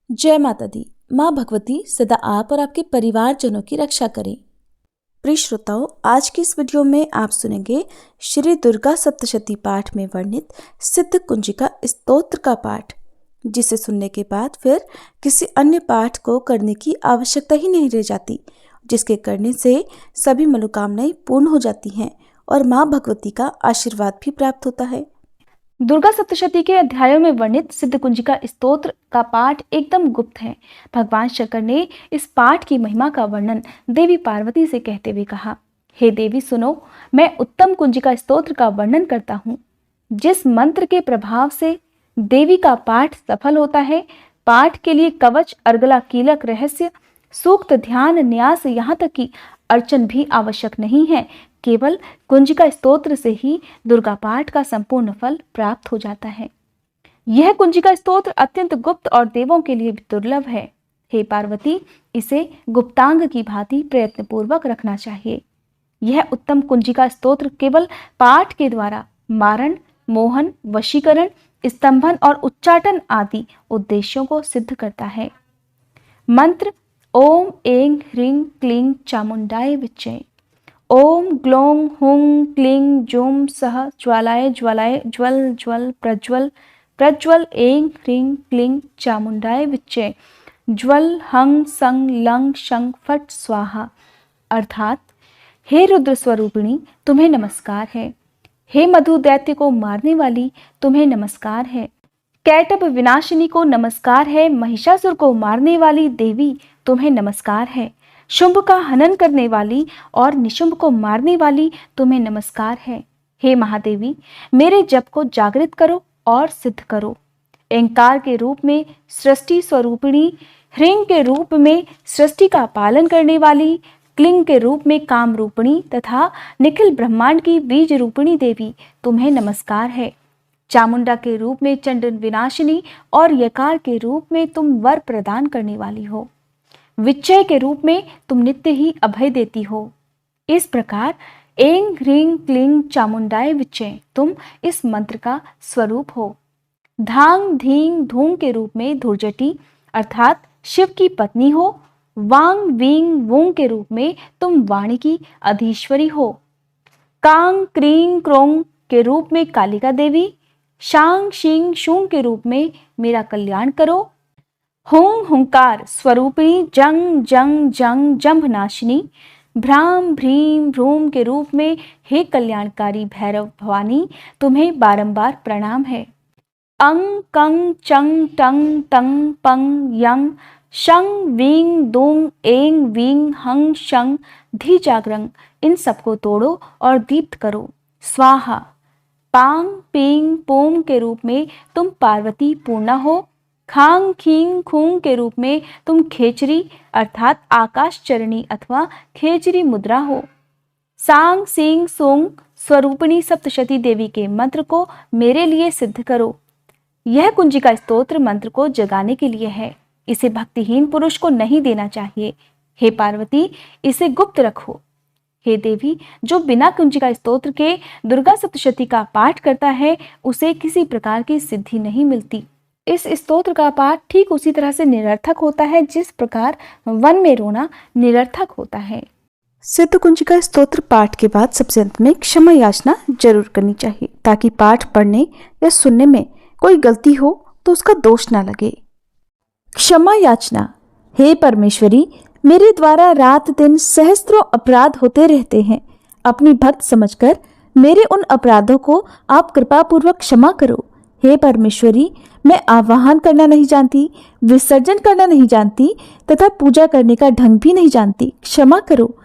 जय माता दी। माँ भगवती सदा आप और आपके परिवारजनों की रक्षा करें। प्रिय श्रोताओं, आज की इस वीडियो में आप सुनेंगे श्री दुर्गा सप्तशती पाठ में वर्णित सिद्ध कुंजिका स्तोत्र का पाठ, जिसे सुनने के बाद फिर किसी अन्य पाठ को करने की आवश्यकता ही नहीं रह जाती, जिसके करने से सभी मनोकामनाएं पूर्ण हो जाती हैं और माँ भगवती का आशीर्वाद भी प्राप्त होता है। दुर्गा सप्तशती के अध्यायों में वर्णित सिद्ध कुंजिका स्तोत्र का पाठ एकदम गुप्त है। भगवान शंकर ने इस पाठ की महिमा का वर्णन देवी पार्वती से कहते हुए कहा, हे देवी सुनो, मैं उत्तम कुंजिका स्तोत्र का वर्णन करता हूँ, जिस मंत्र के प्रभाव से देवी का पाठ सफल होता है। पाठ के लिए कवच, अर्गला, कीलक, रहस्य, सूक्त, ध्यान, न्यास, यहाँ तक कि अर्चन भी आवश्यक नहीं है। केवल कुंजिका स्तोत्र से ही दुर्गा पाठ का संपूर्ण फल प्राप्त हो जाता है। यह कुंजिका स्तोत्र अत्यंत गुप्त और देवों के लिए भी दुर्लभ है। हे पार्वती, इसे गुप्तांग की भांति प्रयत्न पूर्वक रखना चाहिए। यह उत्तम कुंजिका स्तोत्र केवल पाठ के द्वारा मारण, मोहन, वशीकरण, स्तंभन और उच्चाटन आदि उद्देश्यों को सिद्ध करता है। मंत्र: ओम ऐं ह्रीं क्लीं चामुंडाय विच्चे। ओम ग्लौं हुं क्लीं जूं सः ज्वालाय ज्वालाय ज्वल ज्वल प्रज्वल प्रज्वल ऐं ह्रीं क्लीं चामुंडाय विच्चे। ज्वल हं सं लं शं फट स्वाहा। अर्थात, हे रुद्र स्वरूपिणी, तुम्हें नमस्कार है। हे मधु दैत्य को मारने वाली, तुम्हें नमस्कार है। कैटभ विनाशिनी को नमस्कार है। महिषासुर को मारने वाली देवी, तुम्हें नमस्कार है। शुंभ का हनन करने वाली और निशुंभ को मारने वाली, तुम्हें नमस्कार है। हे महादेवी, मेरे जप को जागृत करो और सिद्ध करो। एंकार के रूप में सृष्टि स्वरूपिणी, ह्रीं के रूप में सृष्टि का पालन करने वाली, क्लीं के रूप में काम रूपिणी तथा निखिल ब्रह्मांड की बीज रूपिणी देवी, तुम्हें नमस्कार है। चामुंडा के रूप में चंडन विनाशिनी और यकार के रूप में तुम वर प्रदान करने वाली हो। विच्चय के रूप में तुम नित्य ही अभय देती हो। इस प्रकार ऐं ह्रीं क्लीं चामुंडाय विच्चय तुम इस मंत्र का स्वरूप हो। धांग धींग धूम के रूप में धुर्जटी अर्थात शिव की पत्नी हो। वांग वींग वूंग के रूप में तुम वाणी की अधीश्वरी हो। कांग क्रीं क्रोंग के रूप में कालिका देवी। शांग शींग शूंग के रूप में मेरा कल्याण करो। हुं हुंकार स्वरूपिणी जंग जंग जंग जंभ नाशिनी। भ्राम भ्रीम भ्रूम के रूप में हे कल्याणकारी भैरव भवानी, तुम्हें बारंबार प्रणाम है। अंग कंग चंग टंग तंग पंग यंग शंग वींग दूंग ऐं वींग हंग शंग धी जागरंग, इन सबको तोड़ो और दीप्त करो। स्वाहा। पांग पींग पूंग के रूप में तुम पार्वती पूर्णा हो। खांग खींग खूंग के रूप में तुम खेचरी अर्थात आकाश चरणी अथवा खेचरी मुद्रा हो। सांग सींग सोंग स्वरूपिणी सप्तशती देवी के मंत्र को मेरे लिए सिद्ध करो। यह कुंजिका स्तोत्र मंत्र को जगाने के लिए है। इसे भक्तिहीन पुरुष को नहीं देना चाहिए। हे पार्वती, इसे गुप्त रखो। हे देवी, जो बिना कुंजिका स्तोत्र के दुर्गा सप्तशती का पाठ करता है, उसे किसी प्रकार की सिद्धि नहीं मिलती। इस स्तोत्र का पाठ ठीक उसी तरह से निरर्थक होता है जिस प्रकार वन में रोना निरर्थक होता है। सिद्ध कुंजिका स्तोत्र पाठ के बाद सबसे अंत में क्षमा याचना जरूर करनी चाहिए, ताकि पाठ पढ़ने या सुनने में कोई गलती हो तो उसका दोष ना लगे। क्षमा याचना। हे परमेश्वरी, मेरे द्वारा रात दिन सहस्त्रों अपराध होते रहते हैं। अपनी भक्त समझकर मेरे उन अपराधों को आप कृपा पूर्वक क्षमा करो। हे परमेश्वरी, मैं आवाहन करना नहीं जानती, विसर्जन करना नहीं जानती तथा पूजा करने का ढंग भी नहीं जानती, क्षमा करो।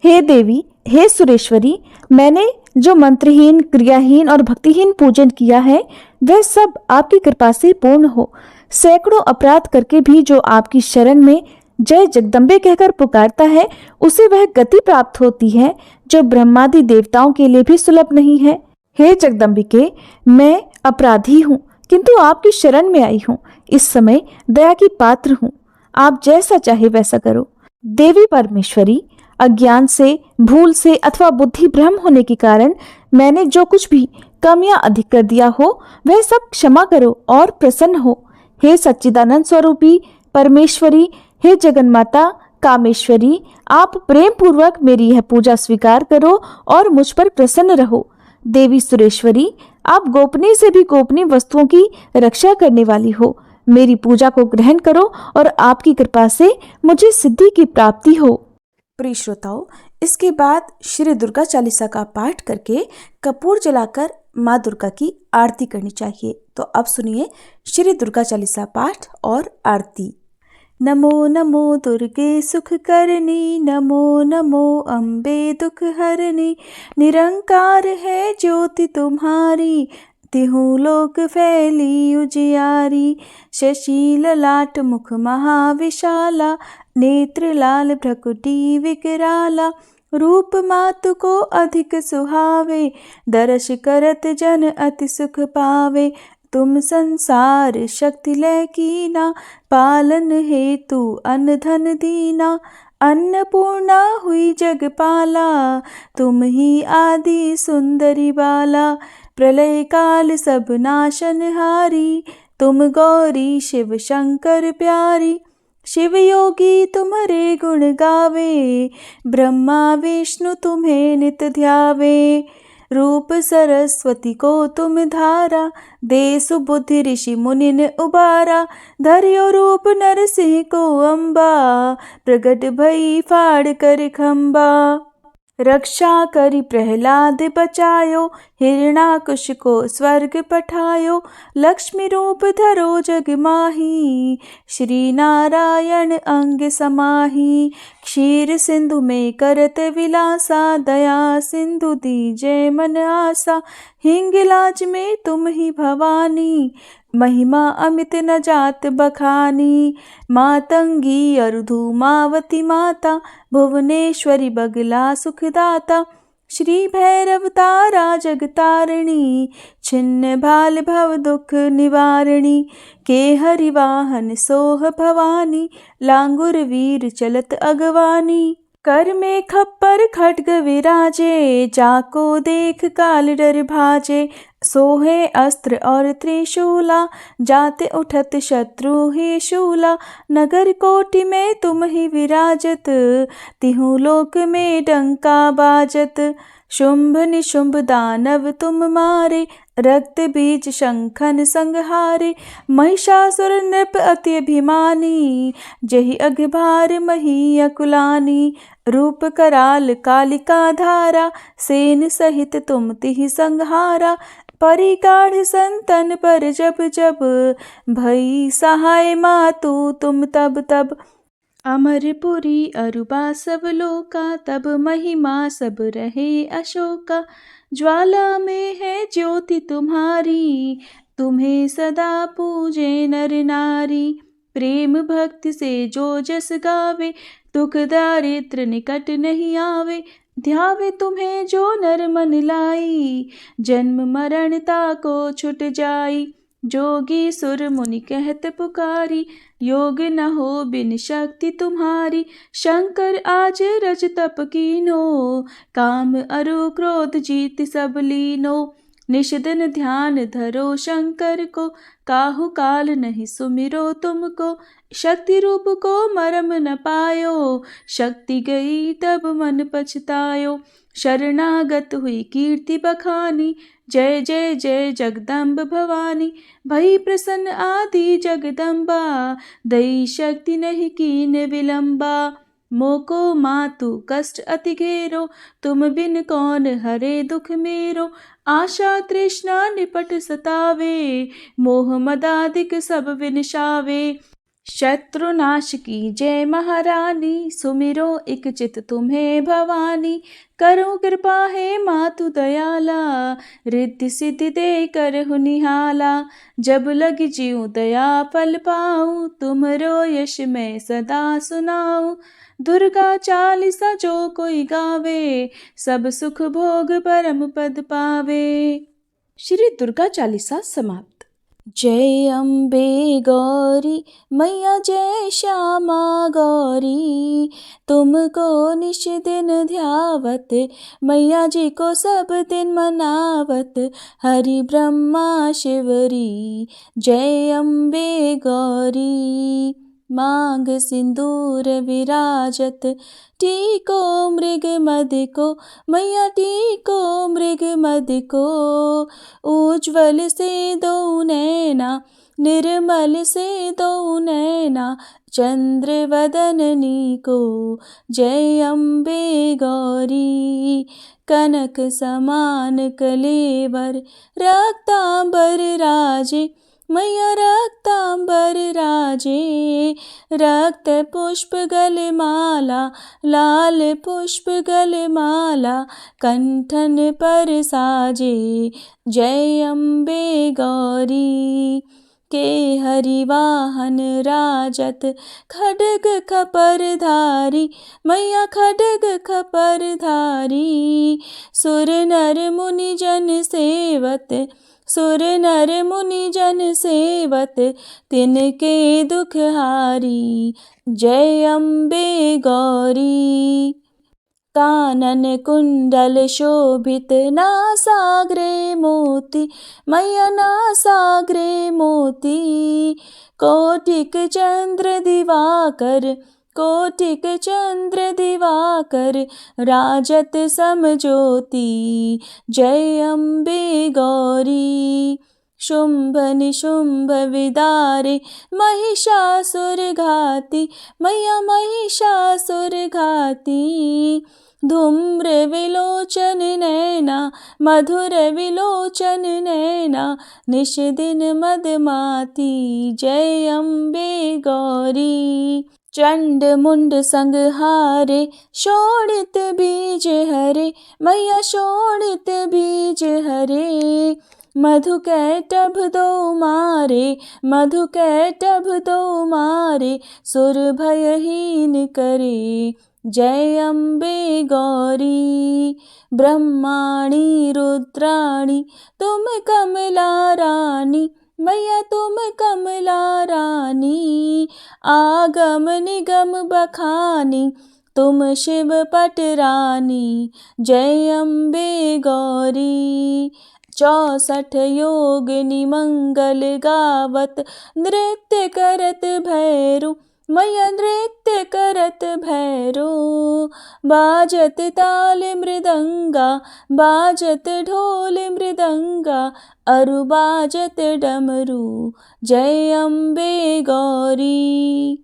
हे देवी, हे सुरेश्वरी, मैंने जो मंत्रहीन, क्रियाहीन और भक्तिहीन पूजन किया है, वह सब आपकी कृपा से पूर्ण हो। सैकड़ों अपराध करके भी जो आपकी शरण में जय जगदम्बे कहकर पुकारता है, उसे वह गति प्राप्त होती है जो ब्रह्मादि देवताओं के लिए भी सुलभ नहीं है। हे जगदम्बिके, मैं अपराधी हूँ, किंतु आपकी शरण में आई हूँ। इस समय दया की पात्र हूँ। आप जैसा चाहे वैसा करो। देवी परमेश्वरी, अज्ञान से, भूल से अथवा बुद्धि भ्रम होने के कारण मैंने जो कुछ भी कमियां अधिक कर दिया हो, वह सब क्षमा करो और प्रसन्न हो। हे सच्चिदानंद स्वरूपी, परमेश्वरी, हे जगन्माता कामेश्वरी, आप प्रेम पूर्वक मेरी यह पूजा स्वीकार करो और मुझ पर प्रसन्न रहो। देवी सुरेश्वरी, आप गोपनीय से भी गोपनीय वस्तुओं की रक्षा करने वाली हो। मेरी पूजा को ग्रहण करो और आपकी कृपा से मुझे सिद्धि की प्राप्ति हो। प्रिय श्रोताओ, इसके बाद श्री दुर्गा चालीसा का पाठ करके कपूर जलाकर माँ दुर्गा की आरती करनी चाहिए। तो अब सुनिए श्री दुर्गा चालीसा पाठ और आरती। नमो नमो दुर्गे सुख करनी, नमो नमो अम्बे दुख हरनी, निरंकार है ज्योति तुम्हारी, तिहु लोक फैली उजियारी। शशि ललाट मुख महाविशाला, नेत्र लाल भ्रकुटी विकराला, रूप मातु को अधिक सुहावे, दर्श करत जन अति सुख पावे। तुम संसार शक्ति लय कीना, पालन हेतु अन्न धन दीना। अन्नपूर्णा हुई जगपाला, तुम ही आदि सुंदरी बाला। प्रलय काल सब नाशनहारी, तुम गौरी शिव शंकर प्यारी। शिव योगी तुम्हारे गुण गावे, ब्रह्मा विष्णु तुम्हें नित ध्यावे। रूप सरस्वती को तुम धारा, दे सुबुद्धि ऋषि मुनिन उबारा। धर्यो रूप नरसिंह को अम्बा, प्रगट भई फाड़ कर खम्बा। रक्षा करी प्रहलाद बचायो, हिरणाकुश को स्वर्ग पठायो। लक्ष्मी रूप धरो जग माही, श्री नारायण अंग समाही। क्षीर सिंधु में करत विलासा, दया सिंधु दीजे मन आसा। हिंगलाज में तुम ही भवानी, महिमा अमित न जात बखानी। मातंगी अरुधु मावती माता, भुवनेश्वरी बगला सुखदाता। श्री भैरव तारा जगतारिणी, छिन्न भाल भव दुख निवारिणी। के हरिवाहन सोह भवानी, लांगुर वीर चलत अगवानी। कर में खप्पर खड्ग विराजे, जाको देख काल डर भाजे। सोहे अस्त्र और त्रिशूला, जाते उठत शत्रु ही शूला। नगर कोटि में तुम ही विराजत, तिहु लोक में डंका बाजत। शुंभ निशुंभ दानव तुम मारे, रक्त बीज शंखन संहारे। महिषासुर नृप अति अभिमानी, जहि अघभार मही अकुलानी। रूप कराल कालिका धारा, सेन सहित तुम तिहि संहारा। परिगाढ़ संतन पर जब जब, भई सहाय मातु तुम तब तब। अमरपुरी अरुबा सब लोका, तब महिमा सब रहे अशोका। ज्वाला में है ज्योति तुम्हारी, तुम्हें सदा पूजे नर नारी। प्रेम भक्ति से जो जस गावे, दुख दारिद्र निकट नहीं आवे। ध्यावे तुम्हें जो नर मन लाई, जन्म मरण ताको छुट जाई। जोगी सुर मुनि कहत पुकारी, योग न हो बिन शक्ति तुम्हारी। शंकर आज रज तप कीनो, काम अरु क्रोध जीत सब लीनो। निषिदन ध्यान धरो शंकर को, काहु काल नहीं सुमिरो तुमको। शक्ति रूप को मरम न पायो, शक्ति गई तब मन पछतायो। शरणागत हुई कीर्ति बखानी, जय जय जय जगदम्ब भवानी। भई प्रसन्न आदि जगदम्बा, दई शक्ति नहीं कीन विलंबा। मोको मातु कष्ट अति घेरो, तुम बिन कौन हरे दुख मेरो। आशा तृष्णा निपट सतावे, मोह मदादिक सब विनशावे। शत्रुनाश की जय महारानी, सुमिरो इक चित तुम्हें भवानी। करो कृपा है मातु दयाला, रिद्धि सिद्धि दे कर हुनिहाला। जब लग जीव दया फल पाऊं, तुमरो यश मैं सदा सुनाऊं। दुर्गा चालीसा जो कोई गावे, सब सुख भोग परम पद पावे। श्री दुर्गा चालीसा समाप्त। जय अम्बे गौरी मैया, जय श्यामा गौरी। तुमको निश दिन ध्यावत, मैया जी को सब दिन मनावत। हरि ब्रह्मा शिवरी, जय अम्बे गौरी। मांग सिंदूर विराजत, टीको मृग मद को मैया टीको मृग मद को। उज्ज्वल से दो नैना निर्मल से दो नैना, चंद्र वदननी को जय अम्बे गौरी। कनक समान कलेवर रक्तांबर राजे, मैया रक्तांबर राजे। रक्त पुष्प गलमाला लाल पुष्प गलमाला, कंठन पर साजे जय अम्बे गौरी। के हरिवाहन राजत, खड्ग खपर धारी, मैया खड्ग खपर धारी। सुर नर मुनि जन सेवत, सुर नर मुनि जन सेवत, तिनके दुख हारी जय अम्बे गौरी। कानन कुंडल शोभित नासाग्रे मोती, मैया नासाग्रे मोती। कोटिक चंद्र दिवाकर, कोटिक चंद्र दिवाकर, राजत समज्योति जय अम्बे गौरी। शुंभ निशुंभ विदारे महिषासुर घाती, मैया महिषासुर घाती। धूम्र विलोचन नैना मधुर विलोचन नैना, निश दिन मदमाती जय अम्बे गौरी। चंड मुंड संहारे शोणित बीज हरे, मैया शोणित बीज हरे। मधु कैटभ दो मारे, मधु कैटभ दो मारे, सुर भयहीन करे जय अम्बे गौरी। ब्रह्माणी रुद्राणी तुम कमला रानी, मैया तुम कमला रानी। आगम निगम बखानी तुम शिव पट रानी जय अम्बे गौरी। 64 योगिनी मंगल गावत, नृत्य करत भैरू, मैया नृत्य करत भैरू। बाजत ताल मृदंगा, बाजत ढोल मृदंगा, अरु बाजत डमरू जय अम्बे गौरी।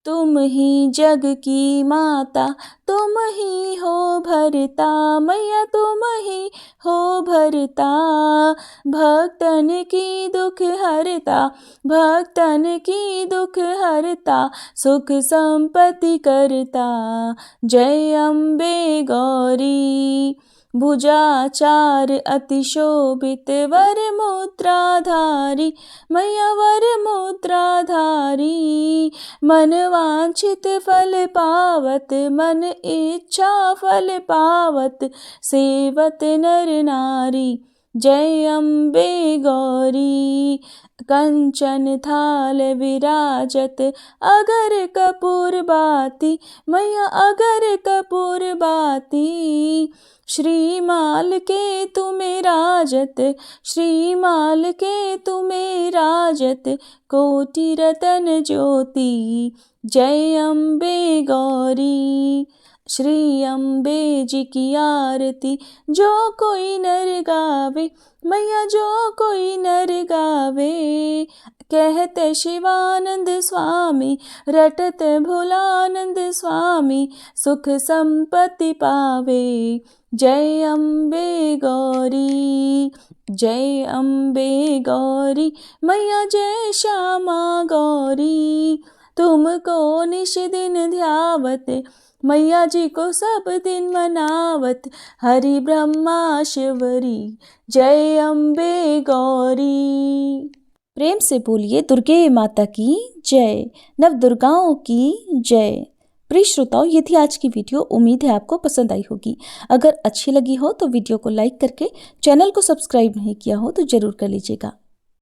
तुम ही जग की माता, तुम ही हो भरता, मैया तुम ही हो भरता। भक्तन की दुख हरता, भक्तन की दुख हरता, सुख संपत्ति करता जय अम्बे गौरी। भुजाचार अति शोभित वर मुद्राधारी, मैया वर मुद्राधारी। मन वांछित फल पावत, मन इच्छा फल पावत, सेवत नर नारी जय अम्बे गौरी। कंचन थाल विराजत, अगर कपूर बाती, मैया अगर कपूर बाती। श्रीमाल के तुम्हें राजत, श्रीमाल के तुम्हें राजत, कोटि रतन ज्योति जय अम्बे गौरी। श्री अम्बे जी की आरती जो कोई नर गावे, मैया जो कोई नर गावे। कहते शिवानंद स्वामी, रटत भोलानंद स्वामी, सुख संपत्ति पावे जय अम्बे गौरी। जय अम्बे गौरी, मैया जय श्यामा गौरी। तुमको निश दिन ध्यावत, मैया जी को सब दिन मनावत, हरि ब्रह्मा शिवरी जय अम्बे गौरी। प्रेम से बोलिए दुर्गे माता की जय, नव दुर्गाओं की जय। प्रिय श्रोताओं, ये थी आज की वीडियो। उम्मीद है आपको पसंद आई होगी। अगर अच्छी लगी हो तो वीडियो को लाइक करके, चैनल को सब्सक्राइब नहीं किया हो तो जरूर कर लीजिएगा।